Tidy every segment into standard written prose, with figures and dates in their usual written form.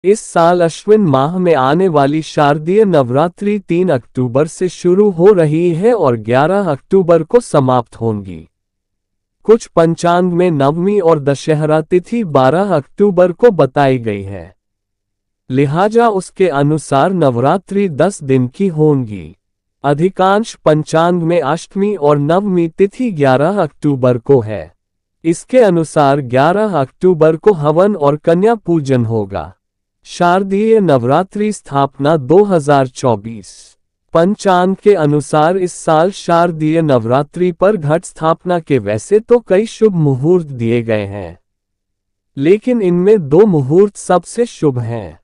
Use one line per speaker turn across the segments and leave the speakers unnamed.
इस साल अश्विन माह में आने वाली शारदीय नवरात्रि 3 अक्टूबर से शुरू हो रही है और 11 अक्टूबर को समाप्त होंगी। कुछ पंचांग में नवमी और दशहरा तिथि 12 अक्टूबर को बताई गई है, लिहाजा उसके अनुसार नवरात्रि 10 दिन की होंगी। अधिकांश पंचांग में अष्टमी और नवमी तिथि 11 अक्टूबर को है। इसके अनुसार 11 अक्टूबर को हवन और कन्या पूजन होगा। शारदीय नवरात्रि स्थापना 2024। पंचांग के अनुसार इस साल शारदीय नवरात्रि पर घट स्थापना के वैसे तो कई शुभ मुहूर्त दिए गए हैं, लेकिन इनमें 2 मुहूर्त सबसे शुभ हैं।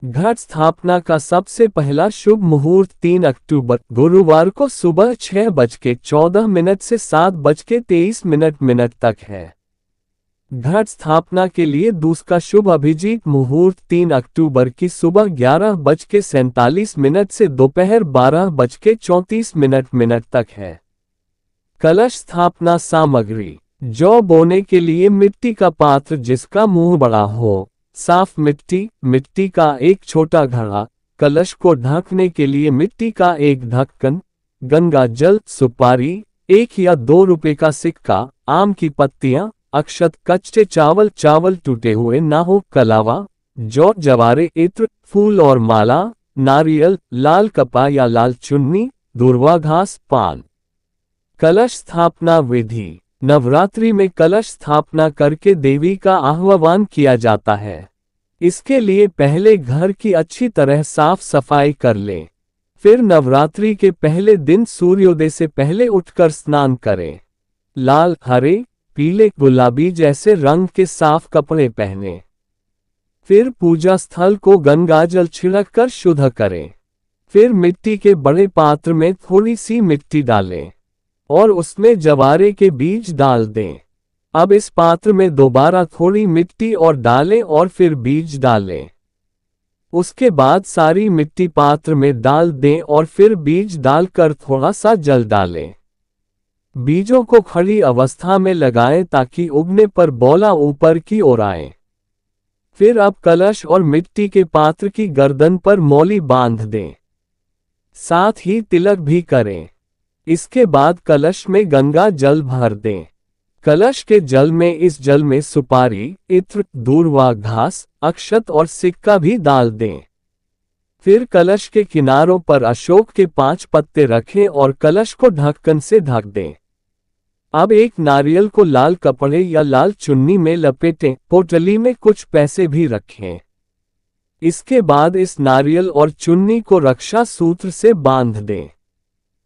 घट स्थापना का सबसे पहला शुभ मुहूर्त 3 अक्टूबर गुरुवार को सुबह 6:14 से 7:23 तक है। घट स्थापना के लिए दूसरा शुभ अभिजीत मुहूर्त 3 अक्टूबर की सुबह 11:47 से दोपहर 12:34 तक है। कलश स्थापना सामग्री: जौ बोने के लिए मिट्टी का पात्र जिसका मुंह बड़ा हो, साफ मिट्टी, मिट्टी का एक छोटा घड़ा, कलश को ढकने के लिए मिट्टी का एक ढक्कन, गंगा जल, सुपारी, 1 या 2 रुपए का सिक्का, आम की पत्तियां, अक्षत, कच्चे चावल, चावल टूटे हुए ना हो, कलावा, जौ, जवारे, इत्र, फूल और माला, नारियल, लाल कपा या लाल चुन्नी, दूर्वा घास, पान। कलश स्थापना विधि: नवरात्रि में कलश स्थापना करके देवी का आह्वान किया जाता है। इसके लिए पहले घर की अच्छी तरह साफ सफाई कर लें। फिर नवरात्रि के पहले दिन सूर्योदय से पहले उठकर स्नान करें। लाल, हरे, पीले, गुलाबी जैसे रंग के साफ कपड़े पहनें। फिर पूजा स्थल को गंगाजल छिड़ककर शुद्ध करें। फिर मिट्टी के बड़े पात्र में थोड़ी सी मिट्टी डालें और उसमें जवारे के बीज डाल दें। अब इस पात्र में दोबारा थोड़ी मिट्टी और डालें और फिर बीज डालें। उसके बाद सारी मिट्टी पात्र में डाल दें और फिर बीज डालकर थोड़ा सा जल डालें। बीजों को खड़ी अवस्था में लगाएं ताकि उगने पर बौला ऊपर की ओर आए। फिर अब कलश और मिट्टी के पात्र की गर्दन पर मौली बांध दें। साथ ही तिलक भी करें। इसके बाद कलश में गंगा जल भर दें। कलश के जल में इस जल में सुपारी, इत्र, दूर्वा घास, अक्षत और सिक्का भी डाल दें। फिर कलश के किनारों पर अशोक के 5 पत्ते रखें और कलश को ढक्कन से ढक दें। अब एक नारियल को लाल कपड़े या लाल चुन्नी में लपेटें, पोटली में कुछ पैसे भी रखें। इसके बाद इस नारियल और चुन्नी को रक्षा सूत्र से बांध दें।